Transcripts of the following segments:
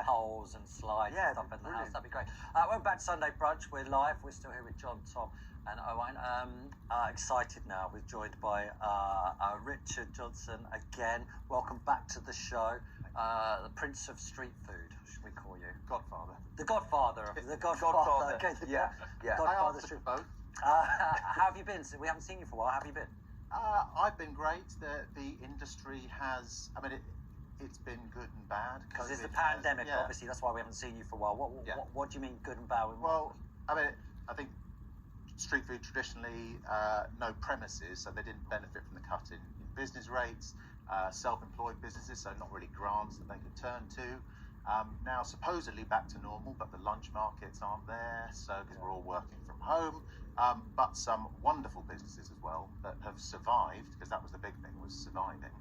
poles and slides and stuff in the house. That'd be great. We're back to Sunday Brunch. We're live. We're still here with John, Tom and Owain. Excited now. We're joined by Richard Johnson again. Welcome back to the show. The Prince of Street Food, should we call you? Godfather. The Godfather. The Godfather. Okay, yeah. Godfather I answered both. How have you been? We haven't seen you for a while. How have you been? I've been great. The industry has, it's been good and bad. Because it's the pandemic, obviously. That's why we haven't seen you for a while. What do you mean good and bad? Well, I think street food traditionally, no premises, so they didn't benefit from the cut in business rates. Self-employed businesses, so not really grants that they could turn to. Now supposedly back to normal, but the lunch markets aren't there, so because we're all working from home. But some wonderful businesses as well that have survived, because that was the big thing, was surviving,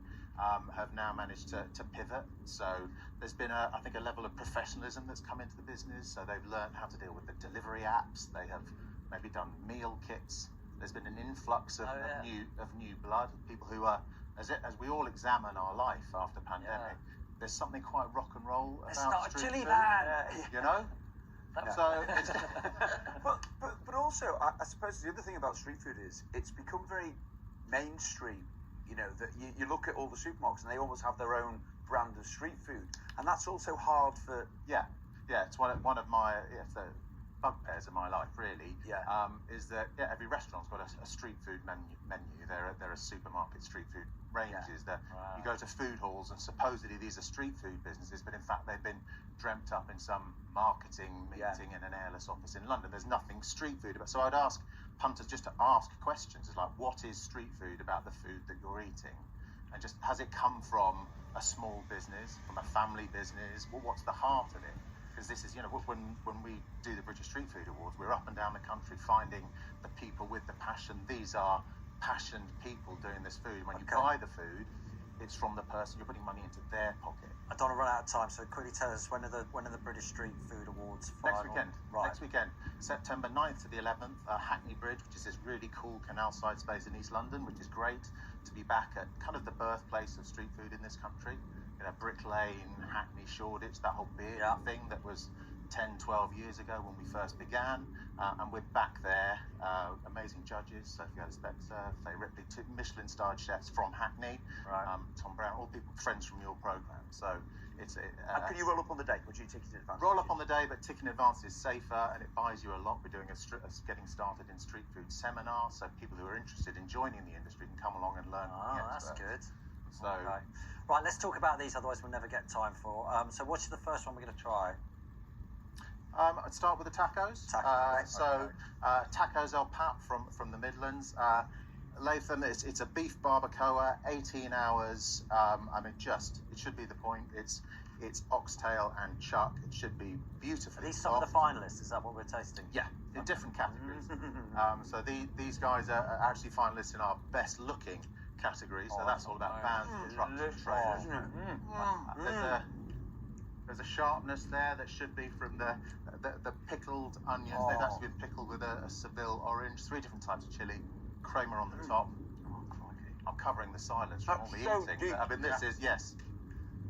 have now managed to pivot. So there's been I think a level of professionalism that's come into the business. So they've learned how to deal with the delivery apps. They have maybe done meal kits. There's been an influx of new blood, people who are, as we all examine our life after pandemic, there's something quite rock and roll about street food, you know? So it's but also, I suppose the other thing about street food is it's become very mainstream. You know, that you look at all the supermarkets and they almost have their own brand of street food, and that's also hard for. It's one of my the bugbears of my life, really. Is that every restaurant's got a street food menu. There are supermarket street food ranges that you go to food halls and supposedly these are street food businesses, but in fact they've been dreamt up in some marketing meeting in an airless office in London. There's nothing street food about. So I'd ask punters just to ask questions. It's like, what is street food about the food that you're eating? And just, has it come from a small business, from a family business? Well, what's the heart of it? Because this is, when we do the British Street Food Awards, we're up and down the country finding the people with the passion. These are passionate people doing this food. When you buy the food, it's from the person. You're putting money into their pocket. I don't want to run out of time, so quickly tell us when are the British Street Food Awards final? Next weekend, September 9th to the 11th, Hackney Bridge, which is this really cool canal side space in East London, which is great to be back at kind of the birthplace of street food in this country. Brick Lane, Hackney, Shoreditch, that whole beer thing that was 10, 12 years ago when we first began. And we're back there. Amazing judges, Sophia Spencer, Faye Ripley, two Michelin-starred chefs from Hackney, Tom Brown, all people, friends from your programme. So it's and can you roll up on the day? Would you ticket in advance? Roll up on the day, but ticking in advance is safer and it buys you a lot. We're doing a getting started in street food seminar, so people who are interested in joining the industry can come along and learn. That's good. So, right, let's talk about these, otherwise we'll never get time for. So what's the first one we're going to try? I'd start with the tacos. Tacos El Pap from the Midlands. Latham, it's a beef barbacoa, 18 hours. It should be the point. It's oxtail and chuck. It should be beautiful. Are these some of the finalists? Is that what we're tasting? Yeah, in different categories. So these guys are actually finalists in our best looking category. So that's all about vans, trucks, and trailers. There's a sharpness there that should be from the pickled onions. They've actually been pickled with a Seville orange, 3 different types of chili, creamer on the top. I'm covering the silence from all the eating. This is,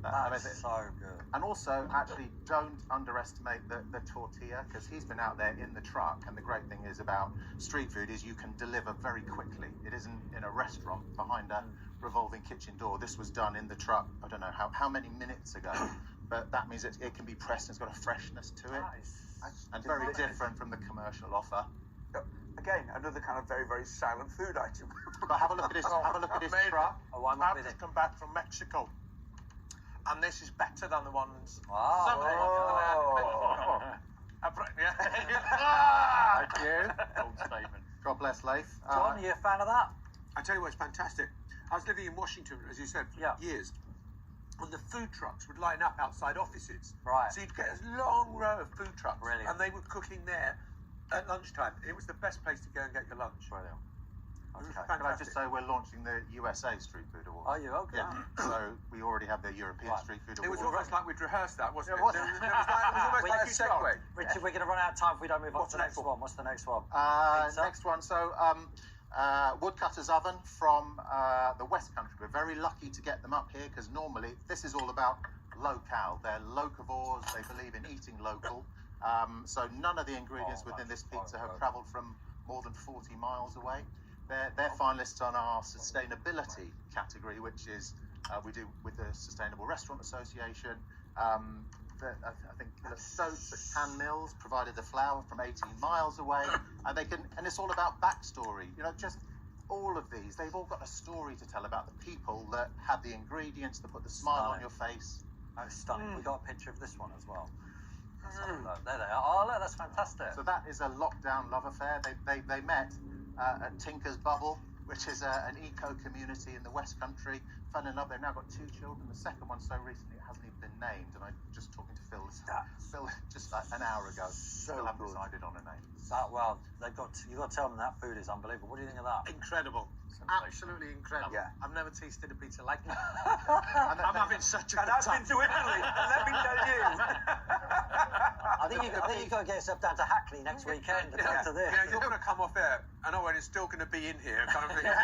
That's so good. And also, actually, don't underestimate the tortilla, because he's been out there in the truck, and the great thing is about street food is you can deliver very quickly. It isn't in a restaurant behind a revolving kitchen door. This was done in the truck, I don't know how many minutes ago. But that means it can be pressed and it's got a freshness to it. And very different from the commercial offer. Again, another kind of very, very silent food item. But have a look at this, truck. I've just come back from Mexico. And this is better than the ones. Thank you. Bold statement. God bless Leif. John, are you a fan of that? I tell you what, it's fantastic. I was living in Washington, as you said, for years. And the food trucks would line up outside offices. Right. So you'd get a long row of food trucks. Brilliant. And they were cooking there at lunchtime. It was the best place to go and get your lunch. Brilliant. Okay. Can I just say we're launching the USA Street Food Awards? Are you? Okay. Yeah. So we already have the European Street Food Awards. It was almost like we'd rehearsed that, wasn't it? It was almost like a segue. Richard, we're going to run out of time if we don't move on to the next one. What's the next one? Next one. So woodcutter's oven from the West Country. We're very lucky to get them up here because normally this is all about locale. They're locavores. They believe in eating local. So none of the ingredients within this pizza have travelled from more than 40 miles away. They're finalists on our sustainability category, which is we do with the Sustainable Restaurant Association. I think the soaps at Can Mills provided the flour from 18 miles away, and it's all about backstory. Just all of these, they've all got a story to tell about the people that had the ingredients that put the smile on your face. Oh, stunning. We got a picture of this one as well. There they are. Oh, look, that's fantastic. So that is a lockdown love affair. They met at Tinker's Bubble, which is an eco community in the West Country. Fun enough, they've now got 2 children. The second one so recently it hasn't even been named, and I'm just talking to Phil just like an hour ago. Still haven't decided on a name. Well, you've got to tell them that food is unbelievable. What do you think of that? Incredible. Absolutely incredible. Yeah. I've never tasted a pizza like that. I'm having such a good I've time. been to Italy, let me tell you. I think you've got to get yourself down to Hackley next weekend to come to this. Yeah, you're going to come off air, and Owen is still going to be in here, kind of thing as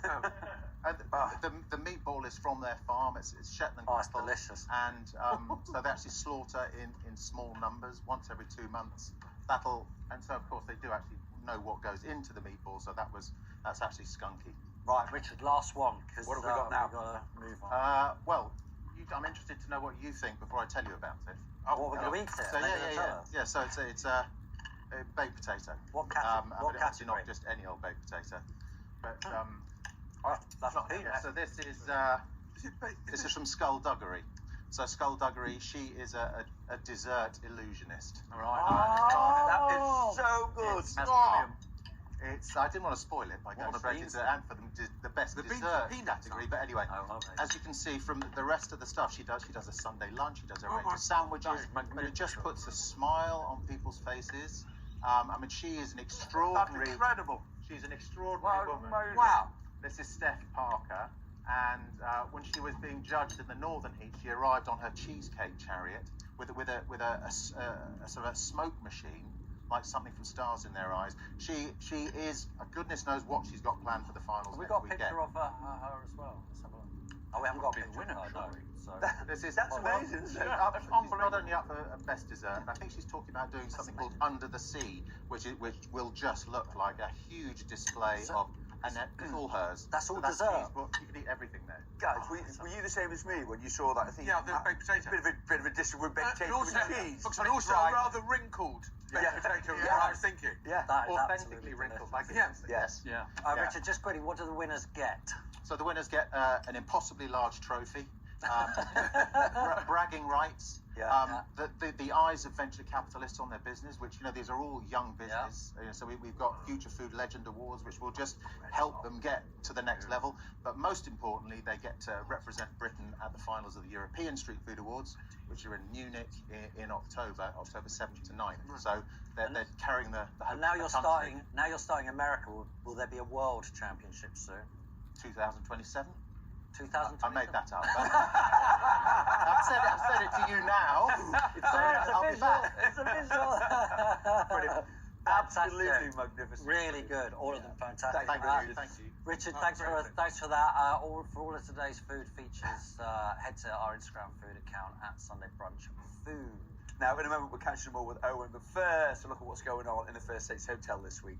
well. And the meatball is from their farm. It's Shetland Oh, it's cattle. delicious. And so they actually slaughter in small numbers once every 2 months. And so of course they do actually know what goes into the meatball. So that's actually skunky. Right, Richard, last one, because What have we got now? we've got to move on. I'm interested to know what you think before I tell you about it. What we're going to eat it? So yeah. So it's a baked potato. What category? But obviously not just any old baked potato. But That's not peanuts. so this is from Skullduggery. So Skullduggery, she is a dessert illusionist. All right. That is so good. That's brilliant. I didn't want to spoil it by going What, straight beans? into and for the best dessert category. But anyway, okay. as you can see from the rest of the stuff she does a Sunday lunch, she does a range my of sandwiches, God, but it just puts a smile on people's faces. She is an extraordinary. That's incredible. She's an extraordinary woman. Wow. This is Steph Parker, and when she was being judged in the Northern Heat, she arrived on her cheesecake chariot with a sort of a smoke machine, like something from Stars in Their Eyes. She is, goodness knows what she's got planned for the finals. We've next got a weekend. picture of her as well. Let's have a look. Oh, we haven't got a picture of her, no. So. That's amazing. She's not only up for best dessert, and I think she's talking about doing something called Under the Sea, which will just look like a huge display of. And it's all hers. That's all dessert. You can eat everything there. Guys, were you the same as me when you saw that? I think Yeah, the baked potato. Bit of a dish with baked potato Also, with cheese. and also a rather wrinkled baked potato, is what I was thinking. Yeah. That is Authentically absolutely wrinkled, delicious. like Yes. Yeah. Yeah. Richard, just quickly, what do the winners get? So the winners get an impossibly large trophy, bragging rights. Yeah. The eyes of venture capitalists on their business, which these are all young business. So we've got Future Food Legend Awards, which will just help them get to the next level. But most importantly, they get to represent Britain at the finals of the European Street Food Awards, which are in Munich in October 7th to 9th. So they're carrying the And now you're country. starting America. Will there be a world championship soon? 2027. 2020. I made that up. I've said it to you now. I'll be back. It's a visual. Brilliant. Absolutely Absolutely magnificent. Really good. All of them fantastic. Thank you. Richard, Oh, thanks great. for that. For all of today's food features, head to our Instagram food account at Sunday Brunch Food. Now, in a moment, we're catching them all with Owen, but first, a look at what's going on in the First States Hotel this week.